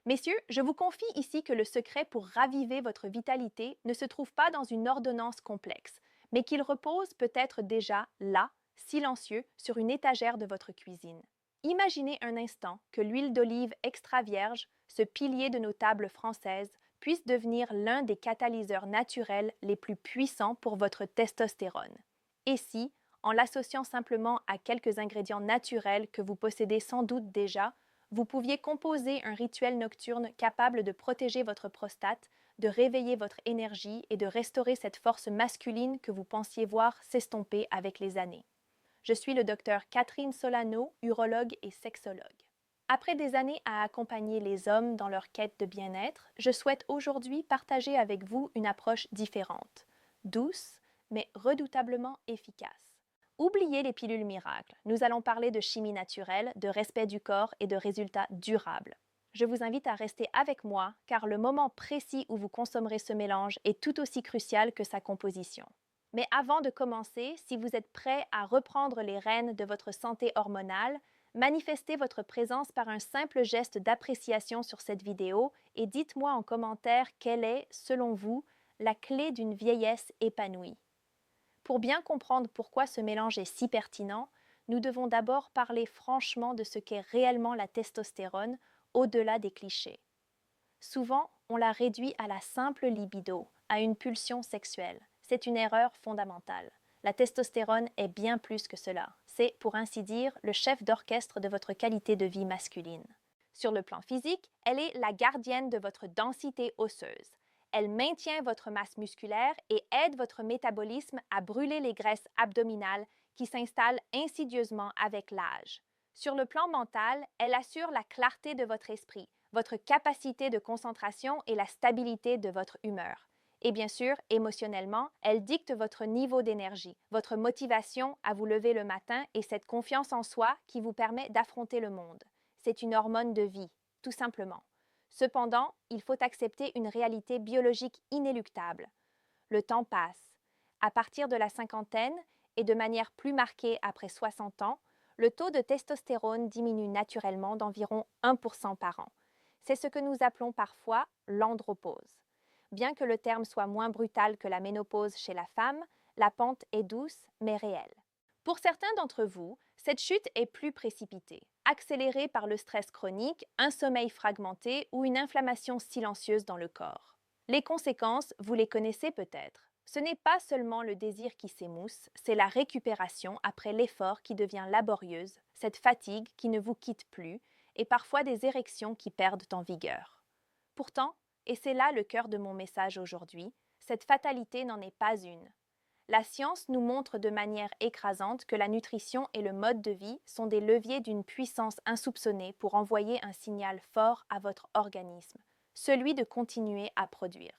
Messieurs, je vous confie ici que le secret pour raviver votre vitalité ne se trouve pas dans une ordonnance complexe, mais qu'il repose peut-être déjà là, silencieux, sur une étagère de votre cuisine. Imaginez un instant que l'huile d'olive extra vierge, ce pilier de nos tables françaises, puisse devenir l'un des catalyseurs naturels les plus puissants pour votre testostérone. Et si, en l'associant simplement à quelques ingrédients naturels que vous possédez sans doute déjà, vous pouviez composer un rituel nocturne capable de protéger votre prostate, de réveiller votre énergie et de restaurer cette force masculine que vous pensiez voir s'estomper avec les années. Je suis le docteur Catherine Solano, urologue et sexologue. Après des années à accompagner les hommes dans leur quête de bien-être, je souhaite aujourd'hui partager avec vous une approche différente, douce, mais redoutablement efficace. Oubliez les pilules miracles. Nous allons parler de chimie naturelle, de respect du corps et de résultats durables. Je vous invite à rester avec moi car le moment précis où vous consommerez ce mélange est tout aussi crucial que sa composition. Mais avant de commencer, si vous êtes prêt à reprendre les rênes de votre santé hormonale, manifestez votre présence par un simple geste d'appréciation sur cette vidéo et dites-moi en commentaire quelle est, selon vous, la clé d'une vieillesse épanouie. Pour bien comprendre pourquoi ce mélange est si pertinent, nous devons d'abord parler franchement de ce qu'est réellement la testostérone, au-delà des clichés. Souvent, on la réduit à la simple libido, à une pulsion sexuelle. C'est une erreur fondamentale. La testostérone est bien plus que cela. C'est, pour ainsi dire, le chef d'orchestre de votre qualité de vie masculine. Sur le plan physique, elle est la gardienne de votre densité osseuse. Elle maintient votre masse musculaire et aide votre métabolisme à brûler les graisses abdominales qui s'installent insidieusement avec l'âge. Sur le plan mental, elle assure la clarté de votre esprit, votre capacité de concentration et la stabilité de votre humeur. Et bien sûr, émotionnellement, elle dicte votre niveau d'énergie, votre motivation à vous lever le matin et cette confiance en soi qui vous permet d'affronter le monde. C'est une hormone de vie, tout simplement. Cependant, il faut accepter une réalité biologique inéluctable. Le temps passe. À partir de la cinquantaine, et de manière plus marquée après 60 ans, le taux de testostérone diminue naturellement d'environ 1% par an. C'est ce que nous appelons parfois l'andropause. Bien que le terme soit moins brutal que la ménopause chez la femme, la pente est douce mais réelle. Pour certains d'entre vous, cette chute est plus précipitée, accélérée par le stress chronique, un sommeil fragmenté ou une inflammation silencieuse dans le corps. Les conséquences, vous les connaissez peut-être. Ce n'est pas seulement le désir qui s'émousse, c'est la récupération après l'effort qui devient laborieuse, cette fatigue qui ne vous quitte plus, et parfois des érections qui perdent en vigueur. Pourtant, et c'est là le cœur de mon message aujourd'hui, cette fatalité n'en est pas une. La science nous montre de manière écrasante que la nutrition et le mode de vie sont des leviers d'une puissance insoupçonnée pour envoyer un signal fort à votre organisme, celui de continuer à produire.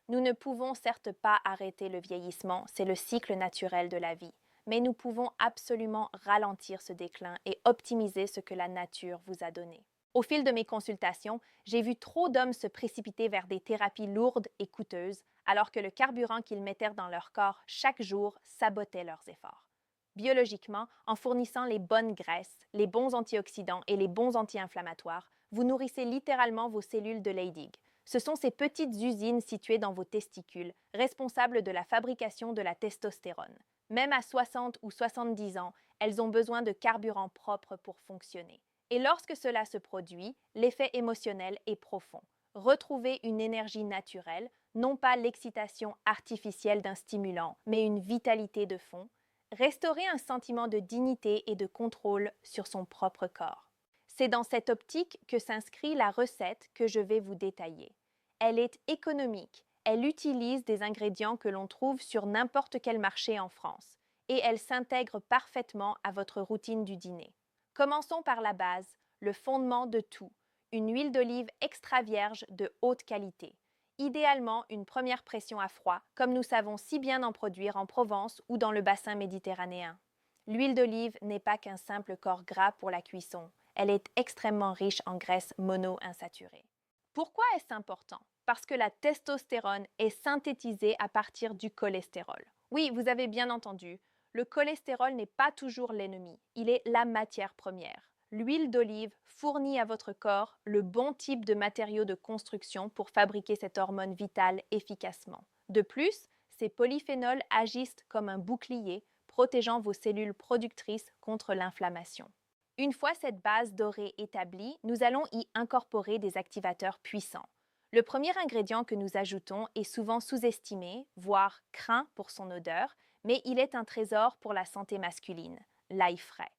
Nous ne pouvons certes pas arrêter le vieillissement, c'est le cycle naturel de la vie, mais nous pouvons absolument ralentir ce déclin et optimiser ce que la nature vous a donné. Au fil de mes consultations, j'ai vu trop d'hommes se précipiter vers des thérapies lourdes et coûteuses, alors que le carburant qu'ils mettaient dans leur corps chaque jour sabotait leurs efforts. Biologiquement, en fournissant les bonnes graisses, les bons antioxydants et les bons anti-inflammatoires, vous nourrissez littéralement vos cellules de Leydig. Ce sont ces petites usines situées dans vos testicules, responsables de la fabrication de la testostérone. Même à 60 ou 70 ans, elles ont besoin de carburant propre pour fonctionner. Et lorsque cela se produit, l'effet émotionnel est profond. Retrouver une énergie naturelle, non pas l'excitation artificielle d'un stimulant, mais une vitalité de fond. Restaurer un sentiment de dignité et de contrôle sur son propre corps. C'est dans cette optique que s'inscrit la recette que je vais vous détailler. Elle est économique, elle utilise des ingrédients que l'on trouve sur n'importe quel marché en France, et elle s'intègre parfaitement à votre routine du dîner. Commençons par la base, le fondement de tout, une huile d'olive extra vierge de haute qualité. Idéalement, une première pression à froid, comme nous savons si bien en produire en Provence ou dans le bassin méditerranéen. L'huile d'olive n'est pas qu'un simple corps gras pour la cuisson, elle est extrêmement riche en graisses monoinsaturées. Pourquoi est-ce important? Parce que la testostérone est synthétisée à partir du cholestérol. Oui, vous avez bien entendu, le cholestérol n'est pas toujours l'ennemi, il est la matière première. L'huile d'olive fournit à votre corps le bon type de matériaux de construction pour fabriquer cette hormone vitale efficacement. De plus, ces polyphénols agissent comme un bouclier, protégeant vos cellules productrices contre l'inflammation. Une fois cette base dorée établie, nous allons y incorporer des activateurs puissants. Le premier ingrédient que nous ajoutons est souvent sous-estimé, voire craint pour son odeur, mais il est un trésor pour la santé masculine, l'ail frais.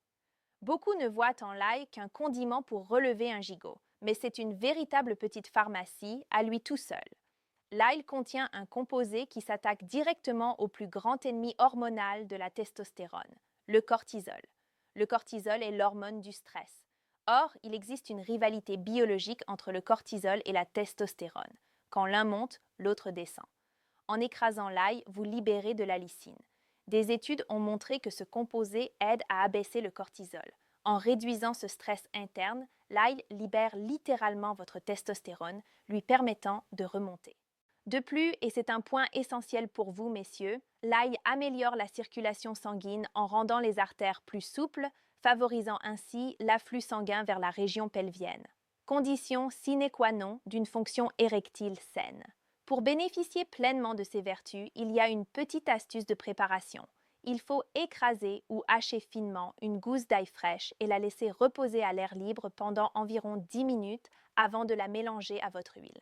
Beaucoup ne voient en l'ail qu'un condiment pour relever un gigot, mais c'est une véritable petite pharmacie à lui tout seul. L'ail contient un composé qui s'attaque directement au plus grand ennemi hormonal de la testostérone, le cortisol. Le cortisol est l'hormone du stress. Or, il existe une rivalité biologique entre le cortisol et la testostérone. Quand l'un monte, l'autre descend. En écrasant l'ail, vous libérez de la lysine. Des études ont montré que ce composé aide à abaisser le cortisol. En réduisant ce stress interne, l'ail libère littéralement votre testostérone, lui permettant de remonter. De plus, et c'est un point essentiel pour vous, messieurs, l'ail améliore la circulation sanguine en rendant les artères plus souples, favorisant ainsi l'afflux sanguin vers la région pelvienne. Condition sine qua non d'une fonction érectile saine. Pour bénéficier pleinement de ces vertus, il y a une petite astuce de préparation. Il faut écraser ou hacher finement une gousse d'ail fraîche et la laisser reposer à l'air libre pendant environ 10 minutes avant de la mélanger à votre huile.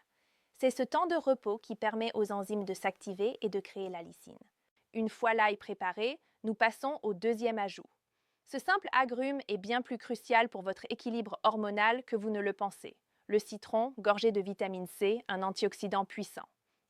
C'est ce temps de repos qui permet aux enzymes de s'activer et de créer la lysine. Une fois l'ail préparé, nous passons au deuxième ajout. Ce simple agrume est bien plus crucial pour votre équilibre hormonal que vous ne le pensez. Le citron, gorgé de vitamine C, un antioxydant puissant.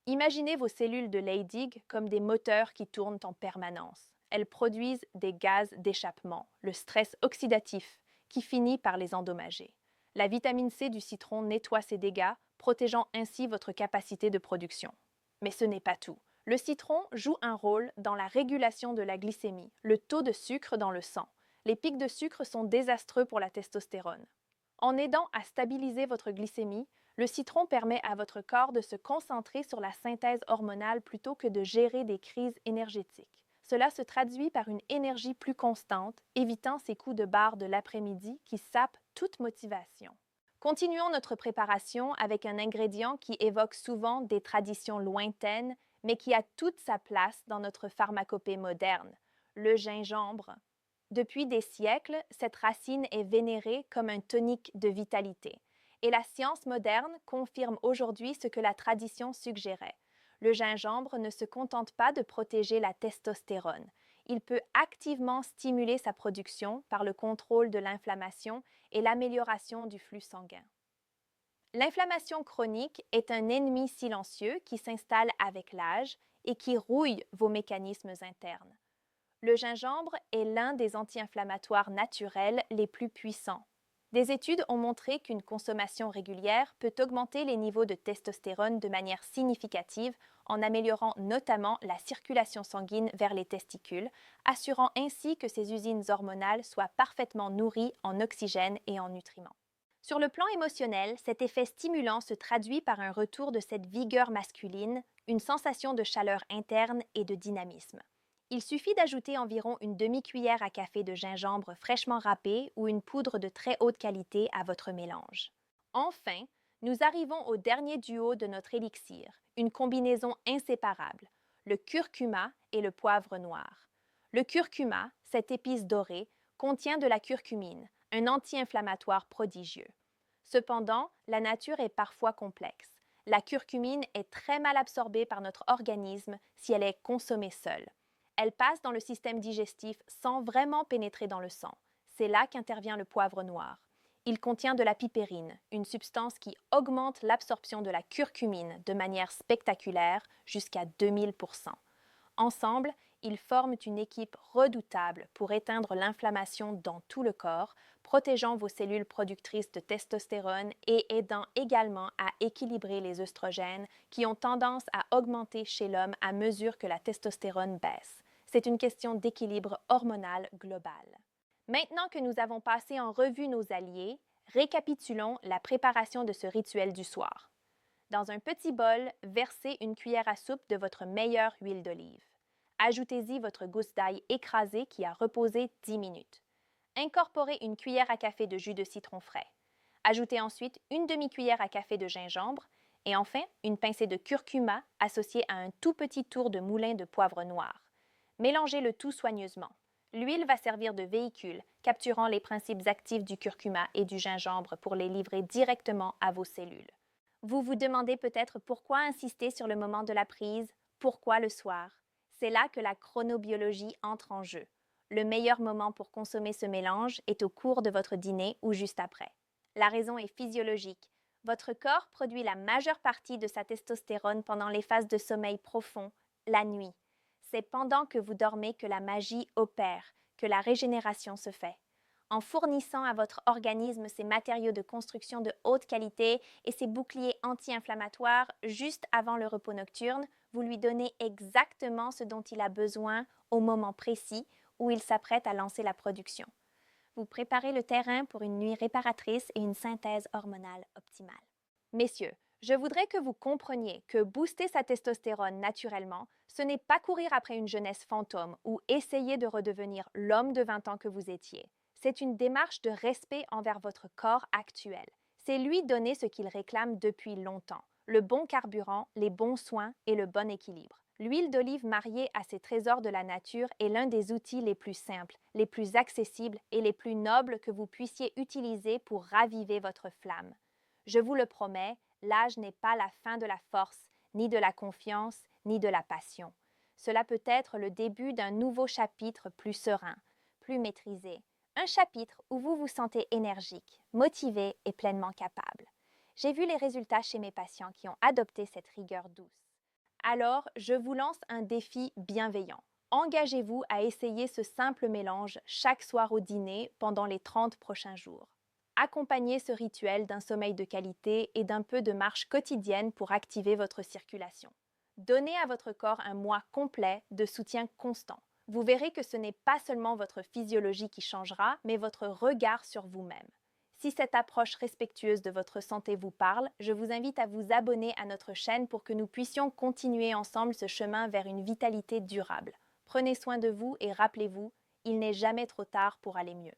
Imaginez vos cellules de Leydig comme des moteurs qui tournent en permanence. Elles produisent des gaz d'échappement, le stress oxydatif, qui finit par les endommager. La vitamine C du citron nettoie ces dégâts, protégeant ainsi votre capacité de production. Mais ce n'est pas tout. Le citron joue un rôle dans la régulation de la glycémie, le taux de sucre dans le sang. Les pics de sucre sont désastreux pour la testostérone. En aidant à stabiliser votre glycémie, le citron permet à votre corps de se concentrer sur la synthèse hormonale plutôt que de gérer des crises énergétiques. Cela se traduit par une énergie plus constante, évitant ces coups de barre de l'après-midi qui sapent toute motivation. Continuons notre préparation avec un ingrédient qui évoque souvent des traditions lointaines, mais qui a toute sa place dans notre pharmacopée moderne, le gingembre. Depuis des siècles, cette racine est vénérée comme un tonique de vitalité. Et la science moderne confirme aujourd'hui ce que la tradition suggérait. Le gingembre ne se contente pas de protéger la testostérone. Il peut activement stimuler sa production par le contrôle de l'inflammation et l'amélioration du flux sanguin. L'inflammation chronique est un ennemi silencieux qui s'installe avec l'âge et qui rouille vos mécanismes internes. Le gingembre est l'un des anti-inflammatoires naturels les plus puissants. Des études ont montré qu'une consommation régulière peut augmenter les niveaux de testostérone de manière significative en améliorant notamment la circulation sanguine vers les testicules, assurant ainsi que ces usines hormonales soient parfaitement nourries en oxygène et en nutriments. Sur le plan émotionnel, cet effet stimulant se traduit par un retour de cette vigueur masculine, une sensation de chaleur interne et de dynamisme. Il suffit d'ajouter environ une demi-cuillère à café de gingembre fraîchement râpé ou une poudre de très haute qualité à votre mélange. Enfin, nous arrivons au dernier duo de notre élixir, une combinaison inséparable, le curcuma et le poivre noir. Le curcuma, cette épice dorée, contient de la curcumine, un anti-inflammatoire prodigieux. Cependant, la nature est parfois complexe. La curcumine est très mal absorbée par notre organisme si elle est consommée seule. Elle passe dans le système digestif sans vraiment pénétrer dans le sang. C'est là qu'intervient le poivre noir. Il contient de la pipérine, une substance qui augmente l'absorption de la curcumine de manière spectaculaire jusqu'à 2000%. Ensemble, ils forment une équipe redoutable pour éteindre l'inflammation dans tout le corps, protégeant vos cellules productrices de testostérone et aidant également à équilibrer les œstrogènes qui ont tendance à augmenter chez l'homme à mesure que la testostérone baisse. C'est une question d'équilibre hormonal global. Maintenant que nous avons passé en revue nos alliés, récapitulons la préparation de ce rituel du soir. Dans un petit bol, versez une cuillère à soupe de votre meilleure huile d'olive. Ajoutez-y votre gousse d'ail écrasée qui a reposé 10 minutes. Incorporez une cuillère à café de jus de citron frais. Ajoutez ensuite une demi-cuillère à café de gingembre et enfin une pincée de curcuma associée à un tout petit tour de moulin de poivre noir. Mélangez le tout soigneusement. L'huile va servir de véhicule, capturant les principes actifs du curcuma et du gingembre pour les livrer directement à vos cellules. Vous vous demandez peut-être pourquoi insister sur le moment de la prise, pourquoi le soir. C'est là que la chronobiologie entre en jeu. Le meilleur moment pour consommer ce mélange est au cours de votre dîner ou juste après. La raison est physiologique. Votre corps produit la majeure partie de sa testostérone pendant les phases de sommeil profond, la nuit. C'est pendant que vous dormez que la magie opère, que la régénération se fait. En fournissant à votre organisme ces matériaux de construction de haute qualité et ces boucliers anti-inflammatoires juste avant le repos nocturne, vous lui donnez exactement ce dont il a besoin au moment précis où il s'apprête à lancer la production. Vous préparez le terrain pour une nuit réparatrice et une synthèse hormonale optimale. Messieurs, je voudrais que vous compreniez que booster sa testostérone naturellement, ce n'est pas courir après une jeunesse fantôme ou essayer de redevenir l'homme de 20 ans que vous étiez. C'est une démarche de respect envers votre corps actuel. C'est lui donner ce qu'il réclame depuis longtemps, le bon carburant, les bons soins et le bon équilibre. L'huile d'olive mariée à ces trésors de la nature est l'un des outils les plus simples, les plus accessibles et les plus nobles que vous puissiez utiliser pour raviver votre flamme. Je vous le promets, l'âge n'est pas la fin de la force, ni de la confiance, ni de la passion. Cela peut être le début d'un nouveau chapitre plus serein, plus maîtrisé. Un chapitre où vous vous sentez énergique, motivé et pleinement capable. J'ai vu les résultats chez mes patients qui ont adopté cette rigueur douce. Alors, je vous lance un défi bienveillant. Engagez-vous à essayer ce simple mélange chaque soir au dîner pendant les 30 prochains jours. Accompagnez ce rituel d'un sommeil de qualité et d'un peu de marche quotidienne pour activer votre circulation. Donnez à votre corps un mois complet de soutien constant. Vous verrez que ce n'est pas seulement votre physiologie qui changera, mais votre regard sur vous-même. Si cette approche respectueuse de votre santé vous parle, je vous invite à vous abonner à notre chaîne pour que nous puissions continuer ensemble ce chemin vers une vitalité durable. Prenez soin de vous et rappelez-vous, il n'est jamais trop tard pour aller mieux.